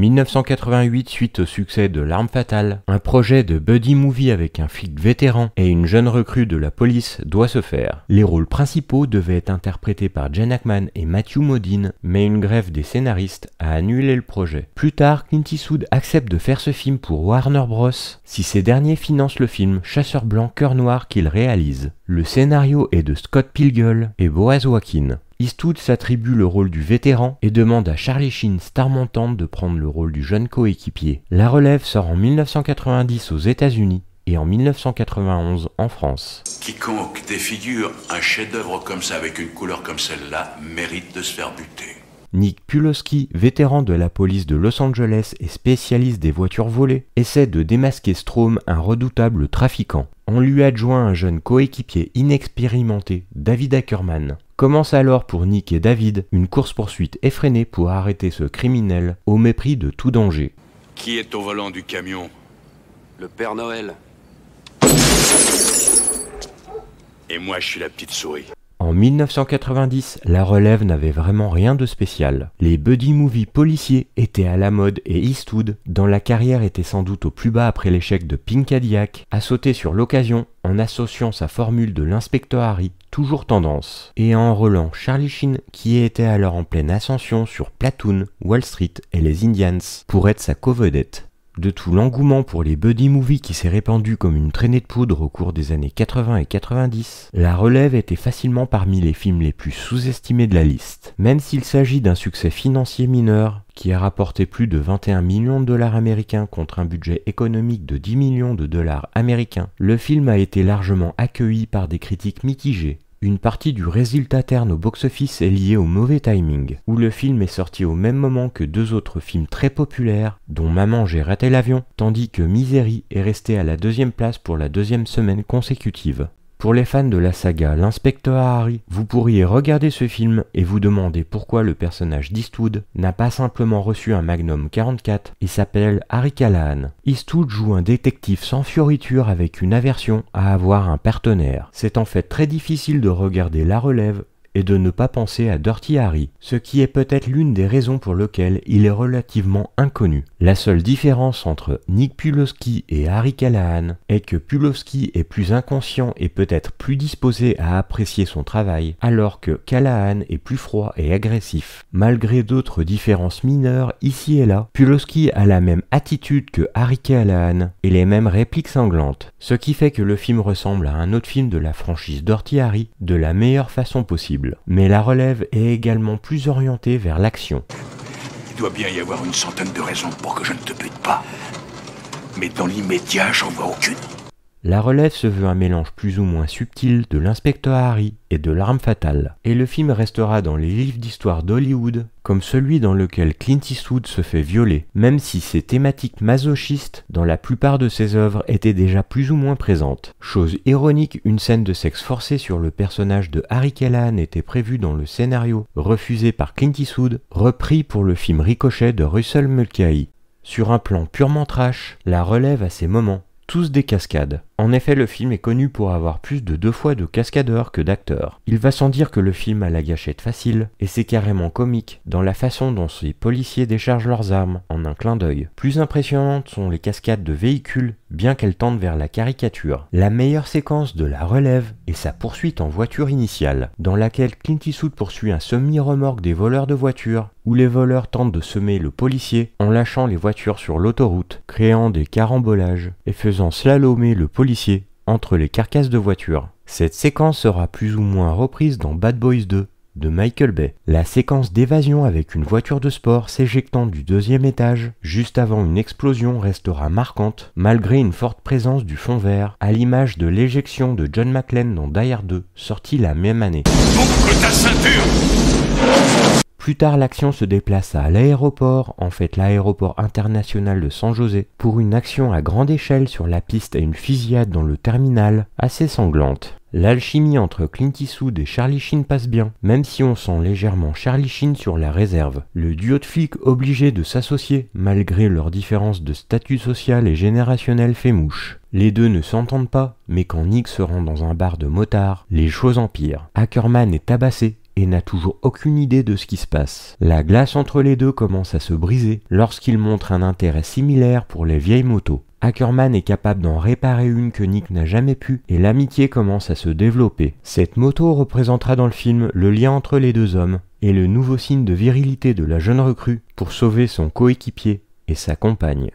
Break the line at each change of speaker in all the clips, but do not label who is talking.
1988, suite au succès de L'Arme Fatale, un projet de buddy movie avec un flic vétéran et une jeune recrue de la police doit se faire. Les rôles principaux devaient être interprétés par Gene Hackman et Matthew Modine, mais une grève des scénaristes a annulé le projet. Plus tard, Clint Eastwood accepte de faire ce film pour Warner Bros. Si ces derniers financent le film Chasseur blanc cœur noir qu'il réalise. Le scénario est de Scott Pilgrim et Boaz Wakin. Eastwood s'attribue le rôle du vétéran et demande à Charlie Sheen, star montante, de prendre le rôle du jeune coéquipier. La Relève sort en 1990 aux États-Unis et en 1991 en France.
Quiconque défigure un chef-d'œuvre comme ça avec une couleur comme celle-là mérite de se faire buter.
Nick Pulowski, vétéran de la police de Los Angeles et spécialiste des voitures volées, essaie de démasquer Strom, un redoutable trafiquant. On lui adjoint un jeune coéquipier inexpérimenté, David Ackerman. Commence alors pour Nick et David une course-poursuite effrénée pour arrêter ce criminel au mépris de tout danger.
Qui est au volant du camion?
Le Père Noël.
Et moi je suis la petite souris.
En 1990, La Relève n'avait vraiment rien de spécial. Les buddy movies policiers étaient à la mode et Eastwood, dont la carrière était sans doute au plus bas après l'échec de Pink Cadillac, a sauté sur l'occasion en associant sa formule de l'inspecteur Harry, toujours tendance, et en enrôlant Charlie Sheen qui était alors en pleine ascension sur Platoon, Wall Street et les Indians pour être sa co-vedette. De tout l'engouement pour les buddy movies qui s'est répandu comme une traînée de poudre au cours des années 80 et 90, La Relève était facilement parmi les films les plus sous-estimés de la liste. Même s'il s'agit d'un succès financier mineur, qui a rapporté plus de 21 millions de dollars américains contre un budget économique de 10 millions de dollars américains, le film a été largement accueilli par des critiques mitigées. Une partie du résultat terne au box-office est liée au mauvais timing, où le film est sorti au même moment que deux autres films très populaires, dont Maman j'ai raté l'avion, tandis que Misery est resté à la deuxième place pour la deuxième semaine consécutive. Pour les fans de la saga L'inspecteur Harry, vous pourriez regarder ce film et vous demander pourquoi le personnage d'Eastwood n'a pas simplement reçu un Magnum 44 et s'appelle Harry Callahan. Eastwood joue un détective sans fioriture avec une aversion à avoir un partenaire. C'est en fait très difficile de regarder La Relève et de ne pas penser à Dirty Harry, ce qui est peut-être l'une des raisons pour lesquelles il est relativement inconnu. La seule différence entre Nick Pulowski et Harry Callahan est que Pulowski est plus inconscient et peut-être plus disposé à apprécier son travail, alors que Callahan est plus froid et agressif. Malgré d'autres différences mineures ici et là, Pulowski a la même attitude que Harry Callahan et les mêmes répliques sanglantes, ce qui fait que le film ressemble à un autre film de la franchise Dirty Harry de la meilleure façon possible. Mais La Relève est également plus orientée vers l'action.
Il doit bien y avoir une centaine de raisons pour que je ne te bute pas. Mais dans l'immédiat, j'en vois aucune.
La Relève se veut un mélange plus ou moins subtil de l'inspecteur Harry et de L'Arme Fatale, et le film restera dans les livres d'histoire d'Hollywood comme celui dans lequel Clint Eastwood se fait violer, même si ses thématiques masochistes dans la plupart de ses œuvres étaient déjà plus ou moins présentes. Chose ironique, une scène de sexe forcé sur le personnage de Harry Callahan était prévue dans le scénario, refusé par Clint Eastwood, repris pour le film Ricochet de Russell Mulcahy. Sur un plan purement trash, La Relève a ses moments, tous des cascades. En effet, le film est connu pour avoir plus de 2 fois de cascadeurs que d'acteurs. Il va sans dire que le film a la gâchette facile, et c'est carrément comique dans la façon dont ces policiers déchargent leurs armes en un clin d'œil. Plus impressionnantes sont les cascades de véhicules, bien qu'elles tendent vers la caricature. La meilleure séquence de La Relève est sa poursuite en voiture initiale, dans laquelle Clint Eastwood poursuit un semi-remorque des voleurs de voitures, où les voleurs tentent de semer le policier en lâchant les voitures sur l'autoroute, créant des carambolages et faisant slalomer le policier entre les carcasses de voitures. Cette séquence sera plus ou moins reprise dans Bad Boys 2 de Michael Bay. La séquence d'évasion avec une voiture de sport s'éjectant du 2e étage juste avant une explosion restera marquante malgré une forte présence du fond vert, à l'image de l'éjection de John McClane dans Die Hard 2, sorti la même année.
Boucle ta ceinture!
Plus tard, l'action se déplace à l'aéroport, en fait l'aéroport international de San José, pour une action à grande échelle sur la piste et une fusillade dans le terminal, assez sanglante. L'alchimie entre Clint Eastwood et Charlie Sheen passe bien, même si on sent légèrement Charlie Sheen sur la réserve. Le duo de flics obligé de s'associer, malgré leurs différences de statut social et générationnel, fait mouche. Les deux ne s'entendent pas, mais quand Nick se rend dans un bar de motards, les choses empirent. Ackerman est tabassé, et n'a toujours aucune idée de ce qui se passe. La glace entre les deux commence à se briser lorsqu'il montre un intérêt similaire pour les vieilles motos. Ackerman est capable d'en réparer une que Nick n'a jamais pu et l'amitié commence à se développer. Cette moto représentera dans le film le lien entre les deux hommes et le nouveau signe de virilité de la jeune recrue pour sauver son coéquipier et sa compagne.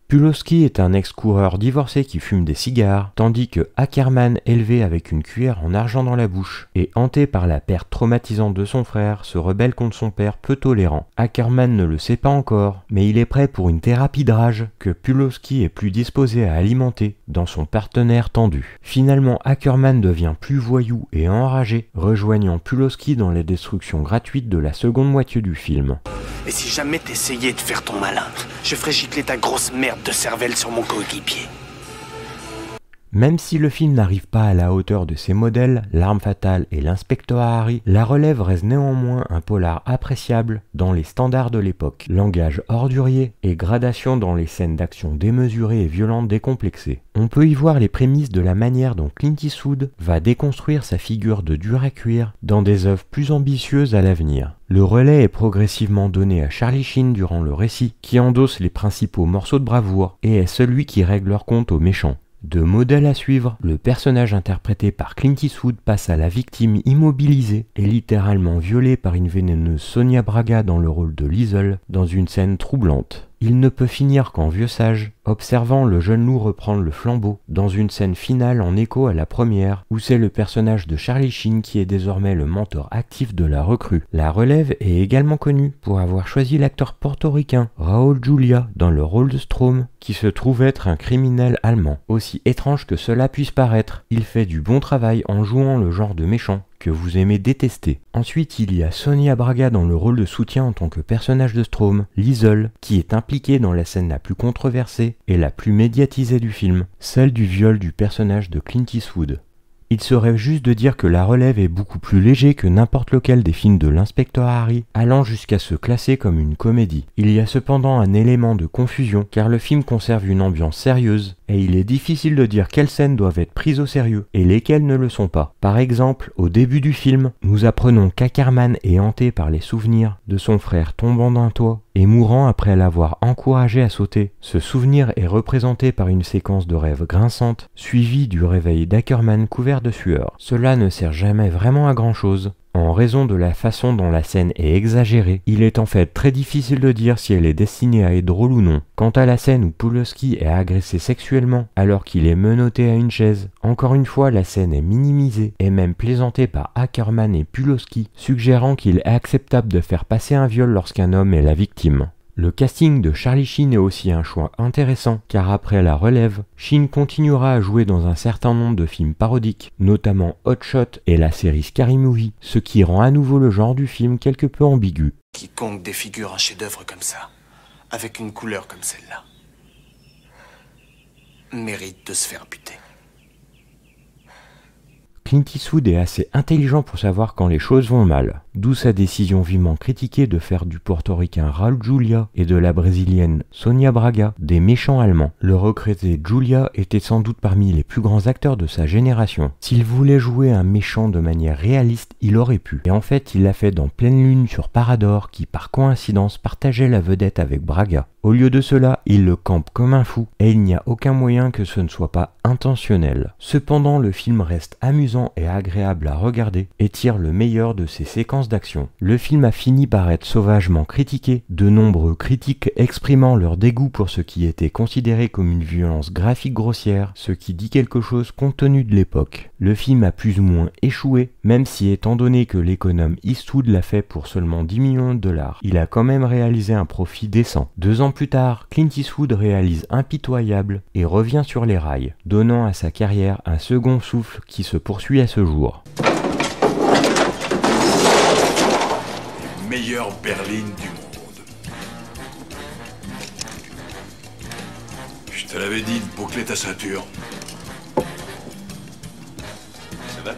Pulowski est un ex-coureur divorcé qui fume des cigares, tandis que Ackerman, élevé avec une cuillère en argent dans la bouche et hanté par la perte traumatisante de son frère, se rebelle contre son père peu tolérant. Ackerman ne le sait pas encore, mais il est prêt pour une thérapie de rage que Pulowski est plus disposé à alimenter dans son partenaire tendu. Finalement, Ackerman devient plus voyou et enragé, rejoignant Pulowski dans les destructions gratuites de la seconde moitié du film.
Et si jamais t'essayais de faire ton malin, je ferais gicler ta grosse merde de cervelle sur mon coéquipier.
Même si le film n'arrive pas à la hauteur de ses modèles, L'Arme Fatale et l'Inspecteur Harry, La Relève reste néanmoins un polar appréciable dans les standards de l'époque. Langage ordurier et gradation dans les scènes d'action démesurées et violentes décomplexées. On peut y voir les prémices de la manière dont Clint Eastwood va déconstruire sa figure de dur à cuire dans des œuvres plus ambitieuses à l'avenir. Le relais est progressivement donné à Charlie Sheen durant le récit, qui endosse les principaux morceaux de bravoure et est celui qui règle leur compte aux méchants. De modèle à suivre, le personnage interprété par Clint Eastwood passe à la victime immobilisée et littéralement violée par une vénéneuse Sonia Braga dans le rôle de Liesel dans une scène troublante. Il ne peut finir qu'en vieux sage, observant le jeune loup reprendre le flambeau dans une scène finale en écho à la première, où c'est le personnage de Charlie Sheen qui est désormais le mentor actif de la recrue. La Relève est également connue pour avoir choisi l'acteur portoricain Raúl Julia dans le rôle de Strom, qui se trouve être un criminel allemand. Aussi étrange que cela puisse paraître, il fait du bon travail en jouant le genre de méchant que vous aimez détester. Ensuite, il y a Sonia Braga dans le rôle de soutien en tant que personnage de Strom, Liesel, qui est impliquée dans la scène la plus controversée et la plus médiatisée du film, celle du viol du personnage de Clint Eastwood. Il serait juste de dire que La Relève est beaucoup plus léger que n'importe lequel des films de l'inspecteur Harry, allant jusqu'à se classer comme une comédie. Il y a cependant un élément de confusion, car le film conserve une ambiance sérieuse, et il est difficile de dire quelles scènes doivent être prises au sérieux, et lesquelles ne le sont pas. Par exemple, au début du film, nous apprenons qu'Ackerman est hanté par les souvenirs de son frère tombant d'un toit, et mourant après l'avoir encouragé à sauter. Ce souvenir est représenté par une séquence de rêve grinçante, suivie du réveil d'Ackerman couvert de sueur. Cela ne sert jamais vraiment à grand chose. En raison de la façon dont la scène est exagérée, il est en fait très difficile de dire si elle est destinée à être drôle ou non. Quant à la scène où Pulowski est agressé sexuellement alors qu'il est menotté à une chaise, encore une fois la scène est minimisée et même plaisantée par Ackerman et Pulowski, suggérant qu'il est acceptable de faire passer un viol lorsqu'un homme est la victime. Le casting de Charlie Sheen est aussi un choix intéressant, car après La Relève, Sheen continuera à jouer dans un certain nombre de films parodiques, notamment Hot Shot et la série Scary Movie, ce qui rend à nouveau le genre du film quelque peu ambigu.
Quiconque défigure un chef-d'œuvre comme ça, avec une couleur comme celle-là, mérite de se faire buter.
Clint Eastwood est assez intelligent pour savoir quand les choses vont mal, d'où sa décision vivement critiquée de faire du portoricain Raúl Julia et de la brésilienne Sonia Braga des méchants allemands. Le regretté Julia était sans doute parmi les plus grands acteurs de sa génération. S'il voulait jouer un méchant de manière réaliste, il aurait pu. Et en fait, il l'a fait dans Pleine Lune sur Parador, qui par coïncidence partageait la vedette avec Braga. Au lieu de cela, il le campe comme un fou, et il n'y a aucun moyen que ce ne soit pas intentionnel. Cependant, le film reste amusant et agréable à regarder, et tire le meilleur de ses séquences d'action. Le film a fini par être sauvagement critiqué, de nombreux critiques exprimant leur dégoût pour ce qui était considéré comme une violence graphique grossière, ce qui dit quelque chose compte tenu de l'époque. Le film a plus ou moins échoué, même si étant donné que l'économe Eastwood l'a fait pour seulement 10 millions de dollars, il a quand même réalisé un profit décent. 2 ans plus tard, Clint Eastwood réalise Impitoyable et revient sur les rails, donnant à sa carrière un second souffle qui se poursuit à ce jour.
Meilleure berline du monde. Je te l'avais dit de boucler ta ceinture. Ça va?